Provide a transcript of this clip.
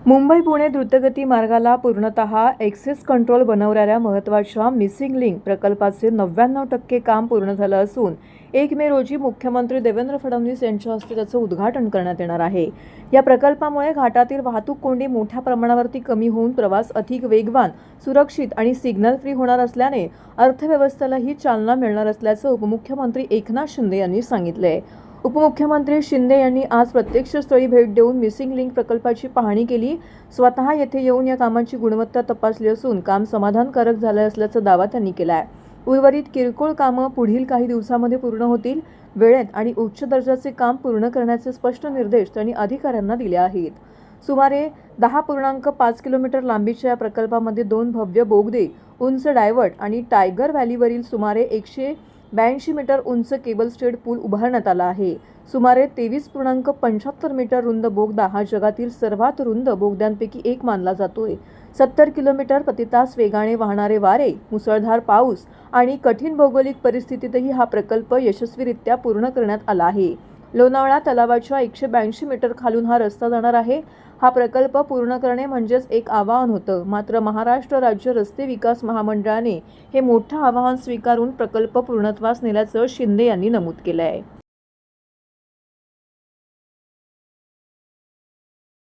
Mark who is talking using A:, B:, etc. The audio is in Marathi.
A: मुंबई पुणे द्रुतगती मार्गाला पूर्णतः एक्सेस कंट्रोल बनवणाऱ्या महत्त्वाच्या मिसिंग लिंक प्रकल्पाचे 99% काम पूर्ण झालं असून 1 मे रोजी मुख्यमंत्री देवेंद्र फडणवीस यांच्या हस्ते त्याचं उद्घाटन करण्यात येणार आहे। या प्रकल्पामुळे घाटातील वाहतूक कोंडी मोठ्या प्रमाणावरती कमी होऊन प्रवास अधिक वेगवान, सुरक्षित आणि सिग्नल फ्री होणार असल्याने अर्थव्यवस्थेलाही चालना मिळणार असल्याचं उपमुख्यमंत्री एकनाथ शिंदे यांनी सांगितले। उपमुख्यमंत्री शिंदे यांनी आज प्रत्यक्ष स्थळी भेट देऊन मिसिंग लिंक प्रकल्पाची पाहणी केली। स्वतः येथे येऊन या कामाची गुणवत्ता तपासली असून काम समाधानकारक झाले असल्याचा दावा त्यांनी केला आहे। उर्वरित किरकोळ कामं पुढील काही दिवसांमध्ये पूर्ण होतील। वेळेत आणि उच्च दर्जाचे काम पूर्ण करण्याचे स्पष्ट निर्देश त्यांनी अधिकाऱ्यांना दिले आहेत। सुमारे 10.5 किलोमीटर लांबीच्या या प्रकल्पामध्ये 2 भव्य बोगदे, उंच डायव्हर्ट आणि टायगर व्हॅलीवरील सुमारे 182 मीटर उंच केबल स्टेड पूल उभारण्यात आला आहे। सुमारे 23.75 मीटर रुंद बोगदा हा जगातील सर्वात रुंद बोगद्यांपैकी एक मानला जातोय। 70 किलोमीटर प्रति तास वेगाने वाहणारे वारे, मुसळधार पाऊस आणि कठीण भौगोलिक परिस्थितीतही हा प्रकल्प यशस्वीरित्या पूर्ण करण्यात आला आहे। लोणावळा तलावाच्या 182 मीटर खालून हा रस्ता जाणार आहे। हा प्रकल्प पूर्ण करणे म्हणजेच एक आव्हान होतं, मात्र महाराष्ट्र राज्य रस्ते विकास महामंडळाने हे मोठं आव्हान स्वीकारून प्रकल्प पूर्णत्वास नेल्याचं शिंदे यांनी नमूद केलं आहे।